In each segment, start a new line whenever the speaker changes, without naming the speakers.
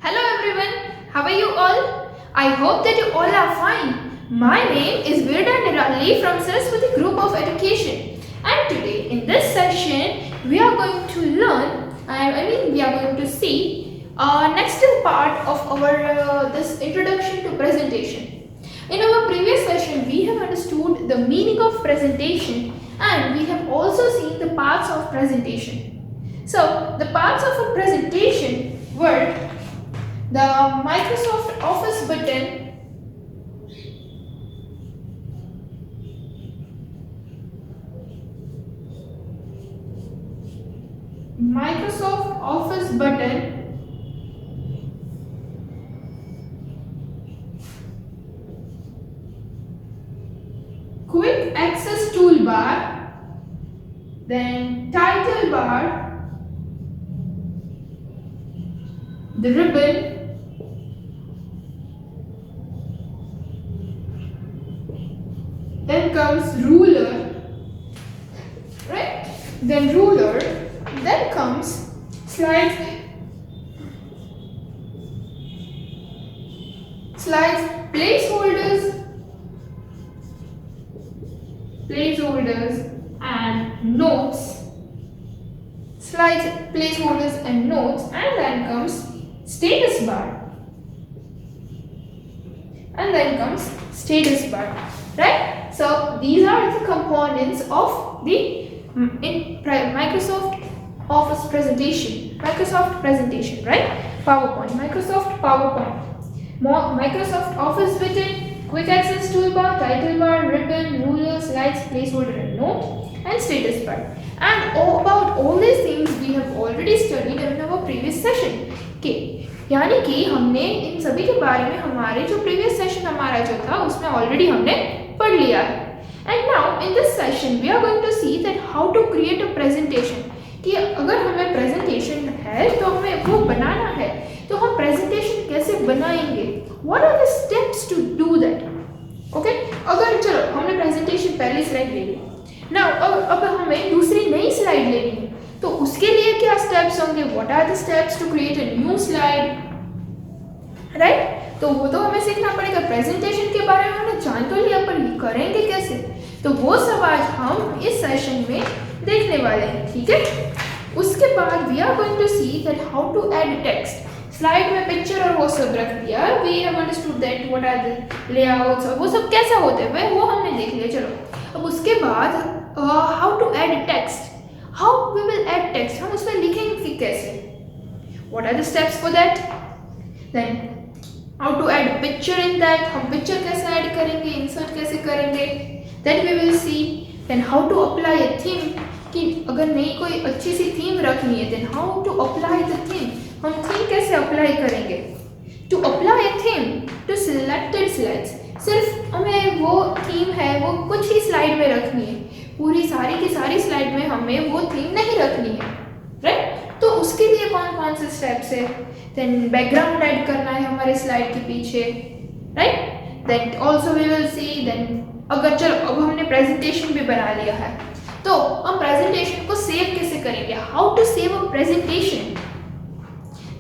Hello everyone, how are you all? I hope that you all are fine. My name is Virda Nirali from Saraswati Group of Education, and today in this session we are going to learn, we are going to see next part of our this introduction to presentation. In our previous session we have understood the meaning of presentation and we have also seen the parts of presentation. So the parts of a presentation were the Microsoft Office button, Microsoft Office button, Quick Access Toolbar, then Title Bar, the ribbon, then comes ruler, right? Then ruler, then comes slides, placeholders and notes, slides, placeholders and notes, and then comes status bar, right? So these are the components of the Microsoft Office presentation, right? Microsoft PowerPoint, Microsoft Office button, quick access toolbar, title bar, ribbon, ruler, slides, placeholder and note, and status bar. And about all these things we have already studied in our previous session. Okay, यानी कि हमने इन सभी के बारे में हमारे जो previous session हमारा जो था उसमें ऑलरेडी हमने पढ़ लिया है. And now in this session we are going to see that how to create a presentation. कि अगर हमें प्रेजेंटेशन है तो हमें वो बनाना है, तो हम प्रेजेंटेशन कैसे बनाएंगे, what are the steps to do that. Okay, अगर चलो हमने प्रेजेंटेशन पहली स्लाइड ले ली, नाउ अब हमें दूसरी नई स्लाइड लेनी है, तो उसके लिए क्या स्टेप्स होंगे, what are the steps to create a new slide, right. तो वो तो हमें सीखना पड़ेगा. प्रेजेंटेशन के बारे में हमने जान तो लिया, पर करेंगे कैसे, तो वो सब आज हम इस सेशन में देखने वाले हैं. ठीक है, उसके बाद we are going to see that how to add text. Slide में पिक्चर और वो सब रख दिया, we have understood that what are the layouts और वो सब कैसा होते हैं वो हमने देख लिया. चलो अब उसके बाद how to add text, how we will add text, हम उसमें लिखेंगे कैसे, what are the steps for that. Then how to add picture in that, हम पिक्चर कैसे ऐड करेंगे, इंसर्ट कैसे करेंगे, that we will see. Then how to apply a theme, कि अगर नई कोई अच्छी सी थीम रखनी है, then how to apply the theme, हम थीम कैसे अप्लाई करेंगे. To apply a theme to selected slides, सिर्फ हमें वो थीम है वो कुछ ही स्लाइड में रखनी है, पूरी सारी की सारी स्लाइड में हमें वो थीम नहीं रखनी है, राइट. तो उसके लिए कौन कौन से स्टेप्स है. देन बैकग्राउंड ऐड करना है हमारे स्लाइड के पीछे, right. Then also we will see, then अगर चलो अब हमने प्रेजेंटेशन भी बना लिया है, तो हम प्रेजेंटेशन को सेव कैसे करेंगे, how to save a presentation.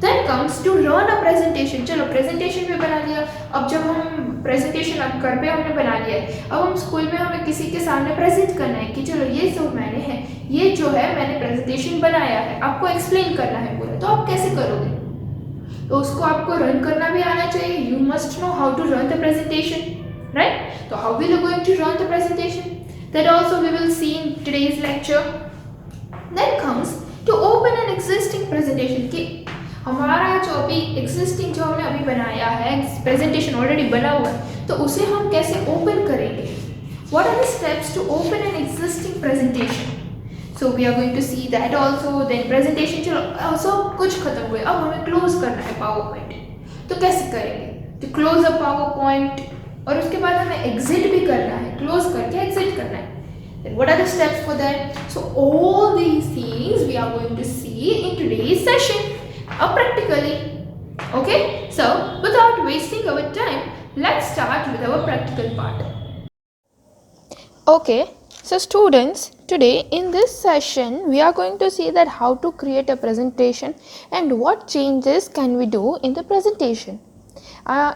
Then comes to run a presentation. चलो प्रेजेंटेशन भी बना लिया, अब जब हम प्रेजेंटेशन अब घर पे हमने बना लिया है, अब हम स्कूल में हमें किसी के सामने प्रेजेंट करना है कि चलो ये जो मैंने है, ये जो है मैंने प्रेजेंटेशन बनाया है, आपको एक्सप्लेन करना है पूरा, तो आप कैसे करोगे. तो उसको आपको रन करना भी आना चाहिए. You must know how to run the presentation, right? So how will you going to run the presentation? That also we will see in today's lecture. Then comes to open an existing presentation. कि हमारा जो अभी existing जो हमने अभी बनाया है presentation already बना हुआ है, तो उसे हम कैसे open करेंगे. What are the steps to open an existing presentation? So we are going to see that also. Then presentation चलो सब कुछ खत्म हुए, अब हमें close करना है PowerPoint. तो कैसे करेंगे. To close a PowerPoint, और उसके बाद हमें एग्जिट भी करना है, क्लोज करके एग्जिट करना है. Then what are the steps for that? So all these things we are going to see in today's session, practically. Okay, so without wasting our time, let's start with our practical part. Okay, So students, today in this session we are going to see that how to create a presentation and what changes can we do in the presentation.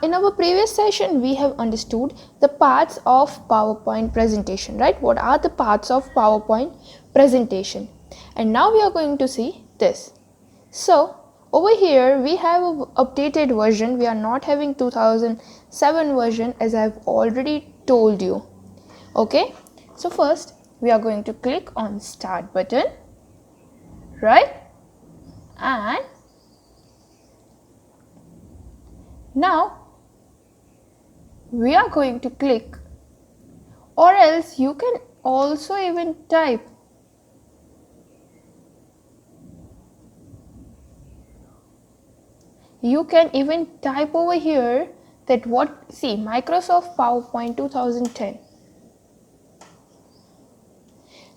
In our previous session we have understood the parts of PowerPoint presentation, right? What are the parts of PowerPoint presentation? And now we are going to see this. So over here we have an updated version. We are not having 2007 version as I have already told you. Okay, so first we are going to click on start button, right? And now we are going to click, or else you can also even type. You can even type over here that Microsoft PowerPoint 2010.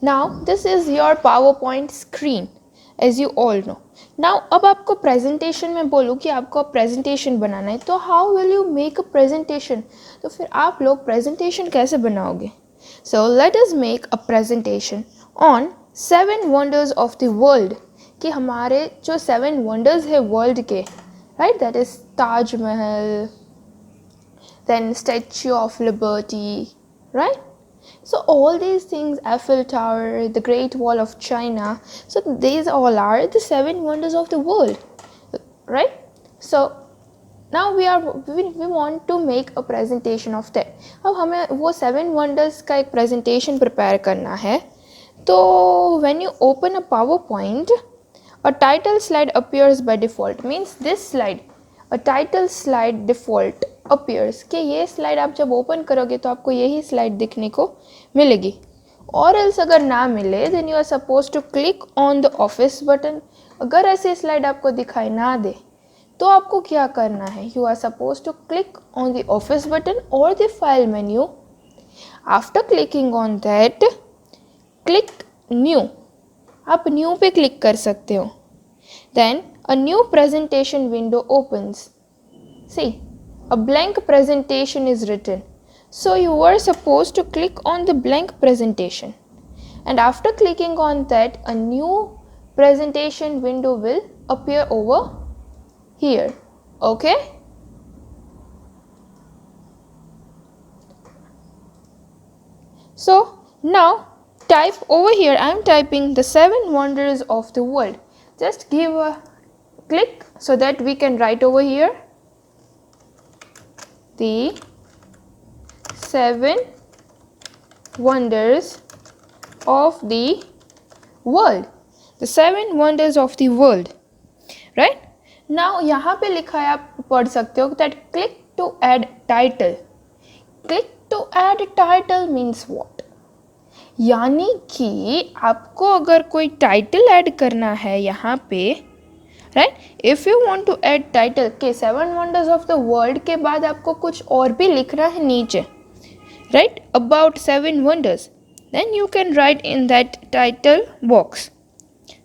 Now this is your PowerPoint screen as you all know. Now अब आपको presentation में बोलूँ कि आपको presentation बनाना है तो how will you make a presentation? तो फिर आप लोग presentation कैसे बनाओगे? So let us make a presentation on 7 wonders of the world कि हमारे जो 7 wonders है world के, right? That is Taj Mahal, then Statue of Liberty, right? So all these things, Eiffel Tower, the Great Wall of China, so these all are the 7 wonders of the world, right? So now we want to make a presentation of that. अब हमें वो 7 wonders का एक presentation prepare करना है. तो when you open a PowerPoint, a title slide appears by default. Means this slide, a title slide default appears कि ये slide आप जब open करोगे तो आपको यही slide दिखने को मिलेगी. और else अगर ना मिले then you are supposed to click on the office button. अगर ऐसी slide आपको दिखाई ना दे तो आपको क्या करना है? You are supposed to click on the office button or the file menu. After clicking on that, click new. आप new पे click कर सकते हो. Then a new presentation window opens. See, a blank presentation is written. So you were supposed to click on the blank presentation. And after clicking on that, a new presentation window will appear over here. Okay? So now type over here. I am typing the 7 wonders of the world. Just give a click so that we can write over here the 7 wonders of the world. The 7 wonders of the world, right? Now यहाँ पे लिखा है, आप पढ़ सकते हो that click to add title. Click to add title means what? यानी कि आपको अगर कोई टाइटल ऐड करना है यहाँ पे, right? If you want to add title के 7 वंडर्स ऑफ द वर्ल्ड के बाद आपको कुछ और भी लिखना है नीचे, right? About 7 wonders, then you can write in that title box,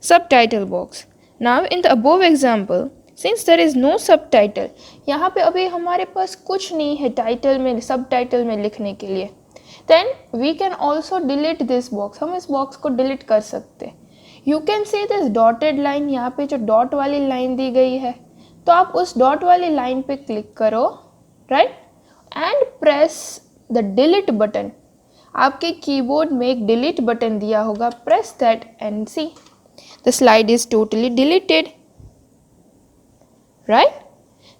subtitle box. Now in the above example, since there is no subtitle, यहाँ पे अभी हमारे पास कुछ नहीं है टाइटल में, सब टाइटल में लिखने के लिए, then we can also delete this box. हम इस बॉक्स को डिलीट कर सकते हैं. You can see this dotted line, यहाँ पे जो डॉट वाली लाइन दी गई है, तो आप उस डॉट वाली लाइन पे क्लिक करो, right? And press the delete button. आपके कीबोर्ड में एक डिलीट बटन दिया होगा, press that and see the slide is totally deleted, right?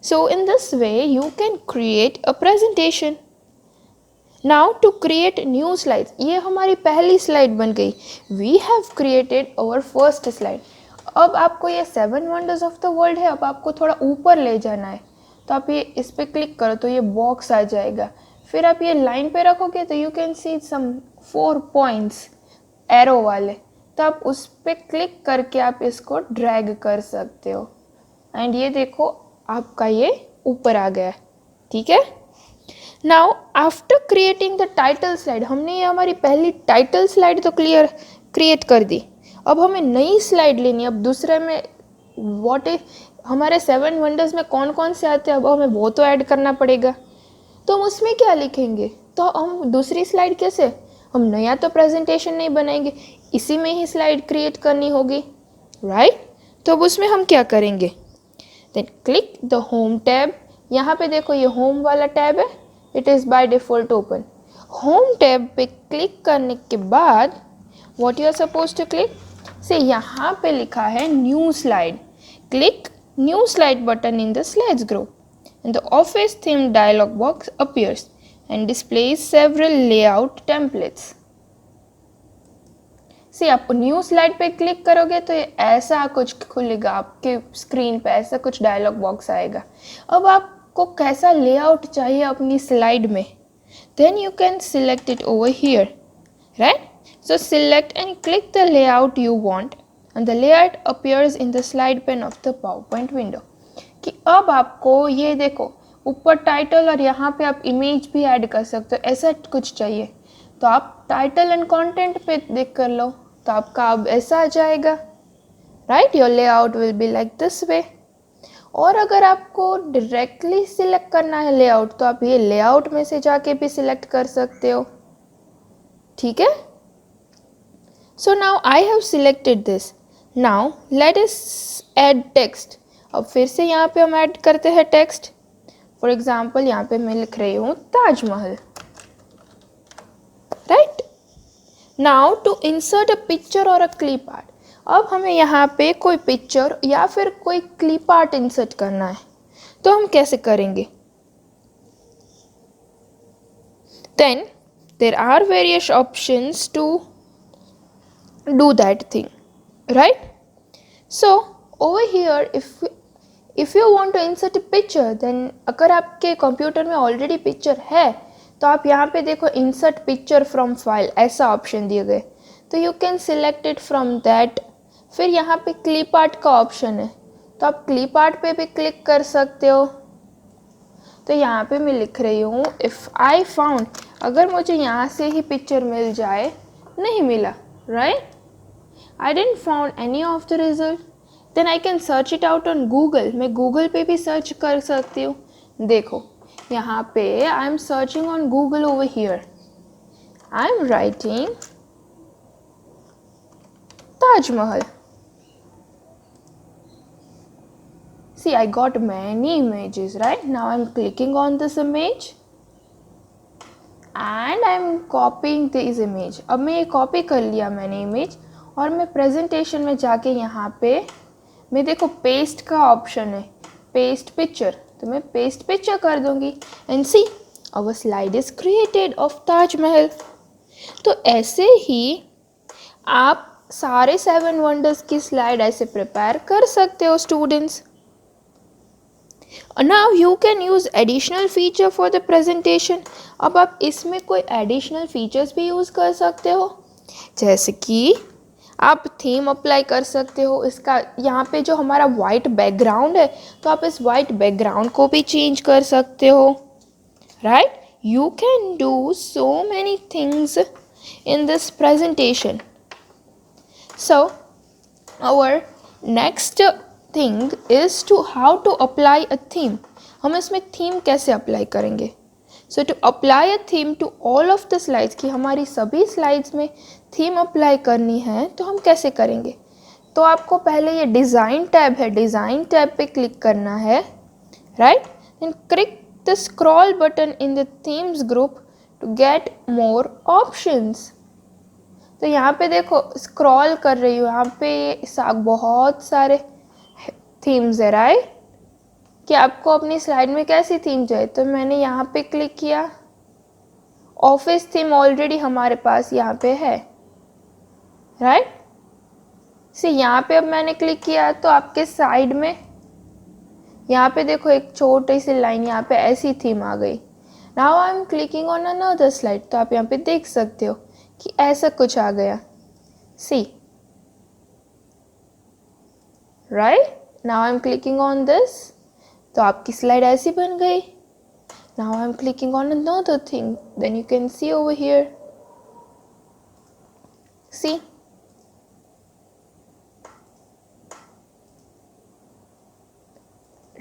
So in this way you can create a presentation. Now to create new slides, ये हमारी पहली slide बन गई. We have created our first slide. अब आपको ये 7 wonders of the world है, अब आपको थोड़ा ऊपर ले जाना है, तो आप ये इस पर क्लिक करो तो ये बॉक्स आ जाएगा. फिर आप ये लाइन पे रखोगे तो you can see some 4 points arrow वाले, तो आप उस पर क्लिक करके आप इसको ड्रैग कर सकते हो. एंड ये देखो आपका ये ऊपर आ गया, ठीक है? Now after creating the title slide, हमने ये हमारी पहली टाइटल स्लाइड तो क्रिएट कर दी. अब हमें नई स्लाइड लेनी है. अब दूसरे में व्हाट इफ हमारे 7 वंडर्स में कौन कौन से आते हैं, अब हमें वो तो ऐड करना पड़ेगा. तो हम उसमें क्या लिखेंगे? तो हम दूसरी स्लाइड कैसे,
हम नया तो प्रेजेंटेशन नहीं बनाएंगे, इसी में ही स्लाइड क्रिएट करनी होगी, राइट। तो अब उसमें हम क्या करेंगे, then click the home tab. यहाँ पे देखो ये होम वाला टैब है, it is by default open. Home tab पे क्लिक करने के बाद what you are suppose to click, से यहाँ पे लिखा है new slide. Click new slide button in the slides group and the office theme dialog box appears and displays several layout templates. सी आप न्यू स्लाइड पे क्लिक करोगे तो ये ऐसा कुछ खुलेगा आपके स्क्रीन पे, ऐसा कुछ डायलॉग बॉक्स आएगा। अब आपको कैसा लेआउट चाहिए अपनी स्लाइड में, then you can select it over here, right. So select and click the layout you want and the layout appears in the slide pane of the PowerPoint window. कि अब आपको ये देखो ऊपर टाइटल और यहाँ पे आप इमेज भी ऐड कर सकते हो, ऐसा कुछ चाहिए तो आप टाइटल एंड कंटेंट पे देख कर लो, तो आपका अब ऐसा आ जाएगा, right. Your layout will be like this way. और अगर आपको डायरेक्टली सिलेक्ट करना है लेआउट तो आप ये लेआउट में से जाके भी सिलेक्ट कर सकते हो, ठीक है। So now I have selected this, now let us add text. अब फिर से यहाँ पे हम ऐड करते हैं टेक्स्ट। फॉर एग्जाम्पल यहाँ पे मैं लिख रही हूँ Taj Mahal, right. Now to insert a picture और अ क्लिप आर्ट, अब हमें यहाँ पे कोई पिक्चर या फिर कोई क्लिप आर्ट इंसर्ट करना है, तो हम कैसे करेंगे, then there are various options to do that thing, right. So over here if you want to insert a picture, then अगर आपके कंप्यूटर में ऑलरेडी पिक्चर है तो आप यहाँ पे देखो इंसर्ट पिक्चर फ्रॉम फाइल ऐसा ऑप्शन दिए गए, तो you can select it from that. फिर यहाँ पे क्लिप आर्ट का ऑप्शन है, तो आप क्लिप आर्ट पे भी क्लिक कर सकते हो। तो यहाँ पे मैं लिख रही हूँ इफ़ आई फाउंड, अगर मुझे यहाँ से ही पिक्चर मिल जाए, नहीं मिला, right, I didn't found any of the result, then I can search it out on Google. मैं गूगल पे भी सर्च कर सकती हूँ। देखो यहाँ पे I am searching on Google over here, I am writing Taj Mahal. See, I got many images, right? Now I'm clicking on this image and I'm copying this image. अब मैं ये कॉपी कर लिया मैंने इमेज, और मैं प्रेजेंटेशन में जाके यहाँ पे मैं देखो पेस्ट का ऑप्शन है, पेस्ट पिक्चर, तो मैं पेस्ट पिक्चर कर दूंगी and see our slide is created of Taj Mahal. तो ऐसे ही आप सारे 7 वंडर्स की स्लाइड ऐसे प्रिपेयर कर सकते हो students. Now you can use additional feature for the presentation। अब आप इसमें कोई additional features भी यूज़ कर सकते हो, जैसे कि आप थीम अप्लाई कर सकते हो। इसका यहाँ पे जो हमारा वाइट बैकग्राउंड है, तो आप इस वाइट बैकग्राउंड को भी चेंज कर सकते हो, right. You can do so many things in this presentation. So our next thing is to how to apply a theme. हम इसमें थीम कैसे अप्लाई करेंगे, so to apply a theme to all of the slides, कि हमारी सभी slides में theme apply करनी है, तो हम कैसे करेंगे। तो आपको पहले ये डिज़ाइन टैब है, डिज़ाइन टैब पे क्लिक करना है, right. Then click the scroll button in the themes group to get more options. तो यहाँ पे देखो स्क्रॉल कर रही हूँ, यहाँ पे बहुत सारे थीम्स है, राइट, कि आपको अपनी स्लाइड में कैसी थीम चाहिए। तो मैंने यहाँ पे क्लिक किया, ऑफिस थीम ऑलरेडी हमारे पास यहाँ पे है, राइट। से यहाँ पे अब मैंने क्लिक किया तो आपके साइड में यहाँ पे देखो एक छोटी सी लाइन, यहाँ पे ऐसी थीम आ गई। Now I am clicking on another slide, तो आप यहाँ पे देख सकते हो कि ऐसा कुछ आ गया, see, right. Now I am clicking on this, तो आपकी स्लाइड ऐसी बन गई। Now I'm clicking on another thing, then you can see over here, see,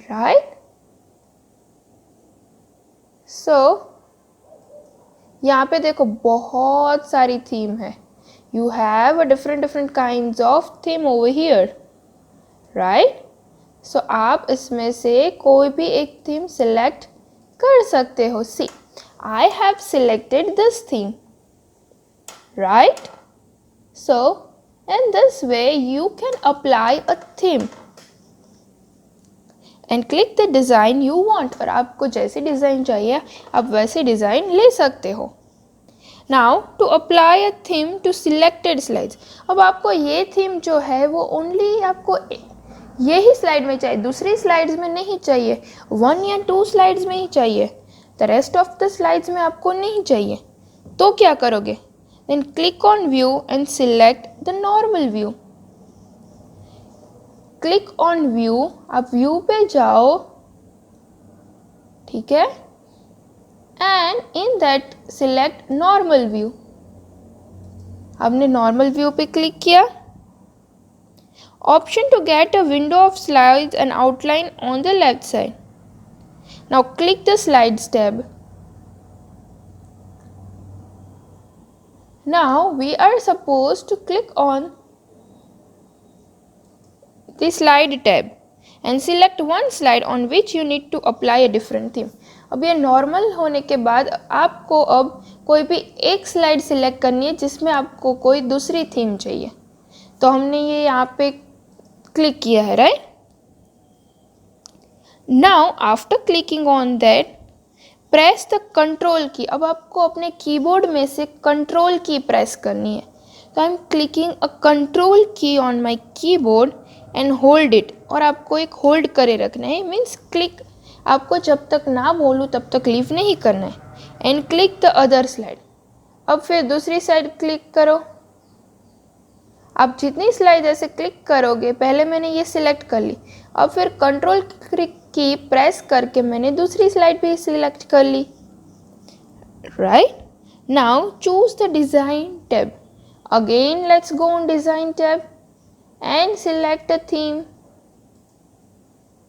right. So यहाँ पे देखो बहुत सारी थीम है. You have a different kinds of theme over here, right? So आप इसमें से कोई भी एक थीम select कर सकते हो. See, I have selected this theme, right? So in this way you can apply a theme and click the design you want. और आपको जैसे डिज़ाइन चाहिए आप वैसे डिज़ाइन ले सकते हो. Now to apply a theme to selected slides. अब आपको ये थीम जो है वो ओनली आपको यही स्लाइड में चाहिए, दूसरी स्लाइड्स में नहीं चाहिए. 1 या 2 स्लाइड्स में ही चाहिए. The rest of the slides में आपको नहीं चाहिए. तो क्या करोगे? Then click on view and select the normal view. Click on view. आप व्यू पे जाओ, ठीक है, and in that select normal view. आपने normal view पे क्लिक किया. Option to get a window of slides and outline on the left side. Now click the slides tab. Now we are supposed to click on the slide tab and select one slide on which you need to apply a different theme. अब ये normal होने के बाद आपको अब कोई भी एक स्लाइड सिलेक्ट करनी है जिसमें आपको कोई दूसरी थीम चाहिए. तो हमने ये यहाँ पे क्लिक किया है, right? Now after clicking on that press the control की. अब आपको अपने कीबोर्ड में से कंट्रोल की प्रेस करनी है. तो I am clicking a control key on my keyboard and hold it. और आपको एक होल्ड करे रखना है, मीन्स क्लिक. आपको जब तक ना बोलूँ तब तक लीव नहीं करना है. And click the other slide. अब फिर दूसरी साइड क्लिक करो. आप जितनी स्लाइड ऐसे क्लिक करोगे, पहले मैंने ये सिलेक्ट कर ली, अब फिर कंट्रोल की प्रेस करके मैंने दूसरी स्लाइड भी सिलेक्ट कर ली, right? Now choose the design tab. Again let's go on design tab and select a theme,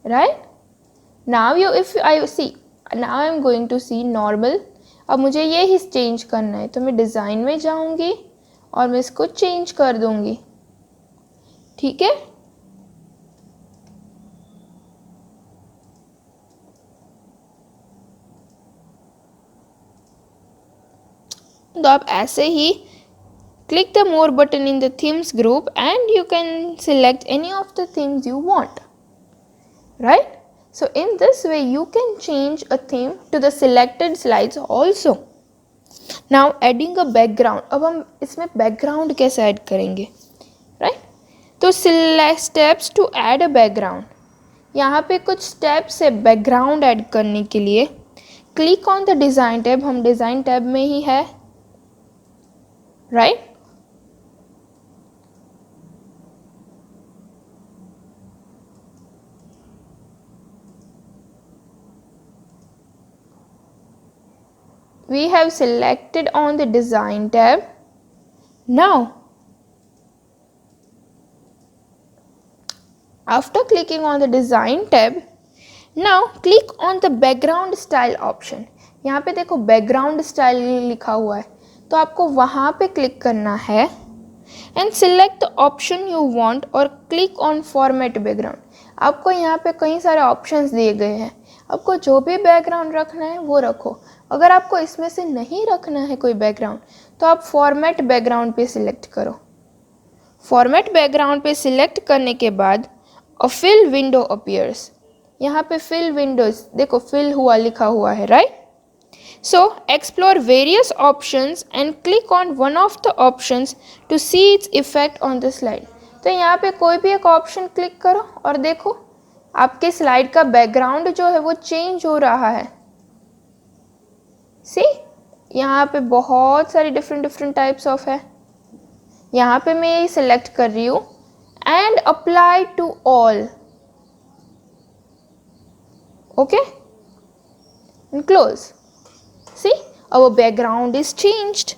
right? Now now I am going to see normal. अब मुझे ये ही चेंज करना है, तो मैं डिज़ाइन में जाऊंगी और मैं इसको चेंज कर दूंगी, ठीक है? तो आप ऐसे ही click the more button in the themes group and you can select any of the themes you want, right? So in this way you can change a theme to the selected slides also. Now adding a background. अब हम इसमें background कैसे add करेंगे, right? तो select steps to add a background. यहाँ पे कुछ steps है background add करने के लिए. Click on the design tab. हम design tab में ही है, right? We have selected on the design tab. Now after clicking on the design tab, now click on the background style option. यहाँ पे देखो background style लिखा हुआ है, तो आपको वहाँ पे क्लिक करना है and select the option you want और click on format background. आपको यहाँ पे कई सारे options दिए गए हैं, आपको जो भी background रखना है वो रखो. अगर आपको इसमें से नहीं रखना है कोई बैकग्राउंड तो आप फॉर्मेट बैकग्राउंड पे सिलेक्ट करो. फॉर्मेट बैकग्राउंड पे सिलेक्ट करने के बाद अ फिल विंडो अपीयर्स. यहाँ पे फिल विंडोज देखो फिल हुआ लिखा हुआ है, right? So explore various options and click on one of the options to see its effect on the slide. तो यहाँ पे कोई भी एक ऑप्शन क्लिक करो और देखो आपके स्लाइड का बैकग्राउंड जो है वो चेंज हो रहा है. सी यहाँ पे बहुत सारी डिफरेंट टाइप्स ऑफ है. यहाँ पे मैं ये सिलेक्ट कर रही हूँ and apply to all. Okay and close. See our background is changed,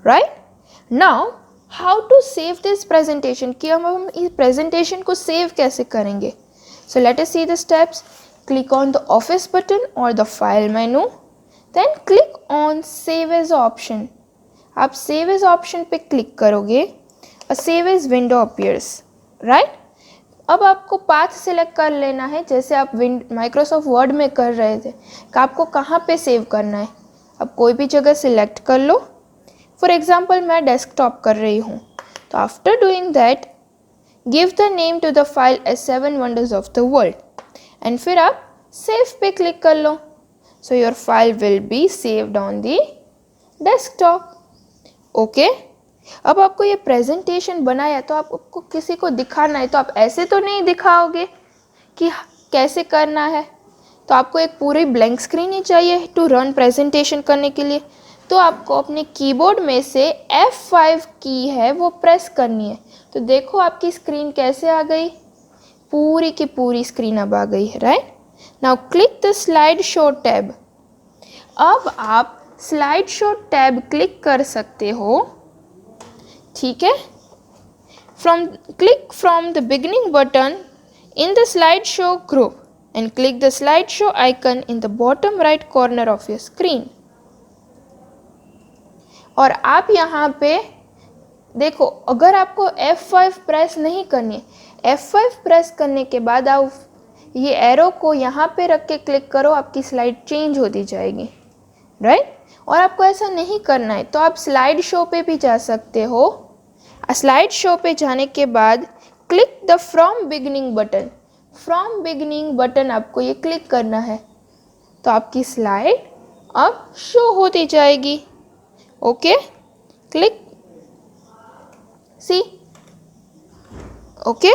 right? Now how to save this presentation, कि हम इस प्रेजेंटेशन को सेव कैसे करेंगे. So let us see the steps. Click on the office button और the file menu. Then click on save as option. आप save as option पे क्लिक करोगे और save as window appears, right. अब आपको पाथ सिलेक्ट कर लेना है, जैसे आप माइक्रोसॉफ्ट वर्ड में कर रहे थे कि आपको कहाँ पे सेव करना है. अब कोई भी जगह सिलेक्ट कर लो. फॉर एग्जाम्पल मैं डेस्कटॉप कर रही हूँ, तो after doing that give the name to the file as 7 wonders of the world and फिर आप सेव पे क्लिक कर लो. So your file will be saved on the desktop. Okay. अब आपको ये प्रेजेंटेशन बनाया तो आपको किसी को दिखाना है, तो आप ऐसे तो नहीं दिखाओगे कि कैसे करना है. तो आपको एक पूरी ब्लैंक स्क्रीन ही चाहिए टू रन प्रेजेंटेशन करने के लिए. तो आपको अपने कीबोर्ड में से F5 की है वो प्रेस करनी है. तो देखो आपकी स्क्रीन कैसे आ गई, पूरी की पूरी स्क्रीन अब आ गई है, right. Now click the slide show tab. अब आप स्लाइड शो टैब क्लिक कर सकते हो, ठीक है. Click from the beginning button in the slide show group and click the slideshow icon in the bottom right corner of your screen. और आप यहाँ पे देखो, अगर आपको F5 प्रेस नहीं करनी है, F5 प्रेस करने के बाद आप ये एरो को यहाँ पे रख के क्लिक करो, आपकी स्लाइड चेंज होती जाएगी, राइट. और आपको ऐसा नहीं करना है तो आप स्लाइड शो पे भी जा सकते हो. स्लाइड शो पे जाने के बाद click the from beginning button. From beginning button आपको ये क्लिक करना है, तो आपकी स्लाइड अब शो होती जाएगी. Okay. Click see. Okay.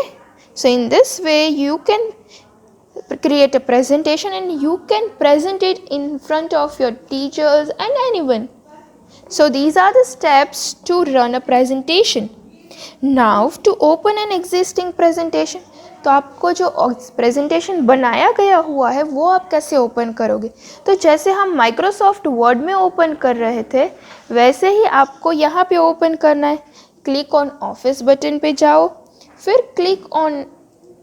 So in this way you can create a presentation and you can present it in front of your teachers and anyone. So these are the steps to run a presentation. Now to open an existing presentation, तो आपको जो presentation बनाया गया हुआ है वो आप कैसे ओपन करोगे. तो जैसे हम माइक्रोसॉफ्ट वर्ड में ओपन कर रहे थे वैसे ही आपको यहाँ पे ओपन करना है. क्लिक ऑन ऑफिस बटन पे जाओ, फिर क्लिक ऑन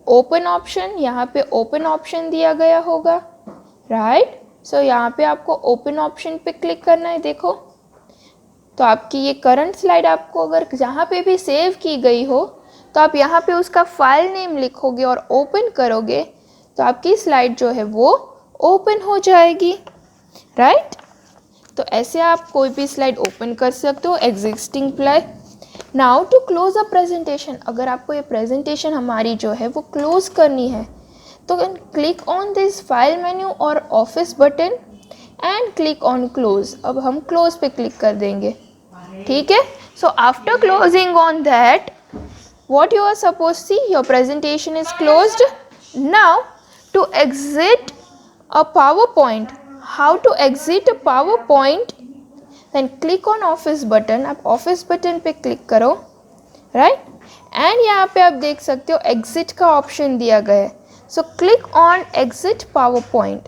ओपन ऑप्शन. यहाँ पे ओपन ऑप्शन दिया गया होगा, राइट. सो यहाँ पे आपको ओपन ऑप्शन पे क्लिक करना है. देखो तो आपकी ये करंट स्लाइड आपको अगर जहाँ पे भी सेव की गई हो तो आप यहाँ पे उसका फाइल नेम लिखोगे और ओपन करोगे तो आपकी स्लाइड जो है वो ओपन हो जाएगी, राइट. तो ऐसे आप कोई भी स्लाइड ओपन कर सकते हो existing play. Now to close a presentation, अगर आपको ये प्रेजेंटेशन हमारी जो है वो क्लोज करनी है तो click on this file menu और office button and click on close. अब हम क्लोज पे क्लिक कर देंगे, ठीक है. सो after closing on that what you are supposed to see, your presentation is closed. Now to exit a PowerPoint, how to exit a PowerPoint, then click on office button. आप office button पे click करो, right. and यहाँ पे आप देख सकते हो exit का option दिया गया है. so click on exit PowerPoint.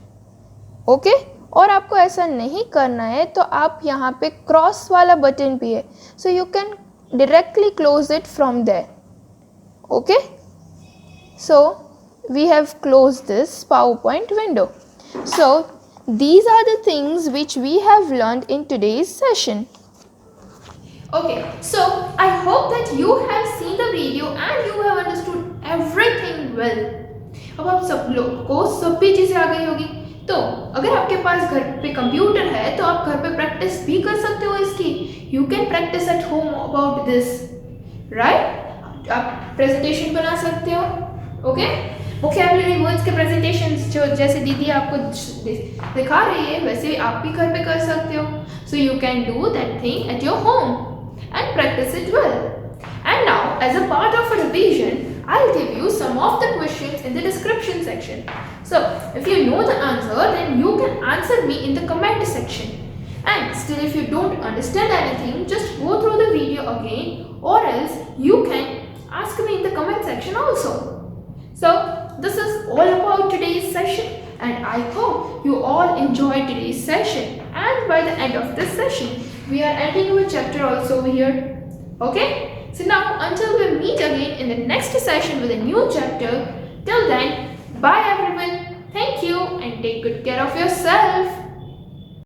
okay. और आपको ऐसा नहीं करना है तो आप यहाँ पे क्रॉस वाला बटन भी है, so you can directly close it from there. Okay, so we have closed this PowerPoint window. So these are the things which we have learned in today's session.
Okay, so I hope that you have seen the video and you have understood everything well. अब आप सब लोग को सभी चीज़ें आ गई होगी. तो अगर आपके पास घर पे कंप्यूटर है तो आप घर पे प्रैक्टिस भी कर सकते हो इसकी. You can practice at home about this, right? आप प्रेजेंटेशन बना सकते हो. ओके. वोकैबुलरी वर्ड्स के प्रेजेंटेशंस जो जैसे दीदी आपको दिखा रही है वैसे आप भी घर पे कर सकते हो. So you can do that thing at your home and practice it well. And now as a part of a revision I'll give you some of the questions in the description section. So if you know the answer then you can answer me in the comment section. And still if you don't understand anything just go through the video again or else you can ask me in the comment section also. So this is all about today's session and I hope you all enjoyed today's session. And by the end of this session we are ending a chapter also over here. Okay. So now until we meet again in the next session with a new chapter, till then bye everyone. Thank you and take good care of yourself.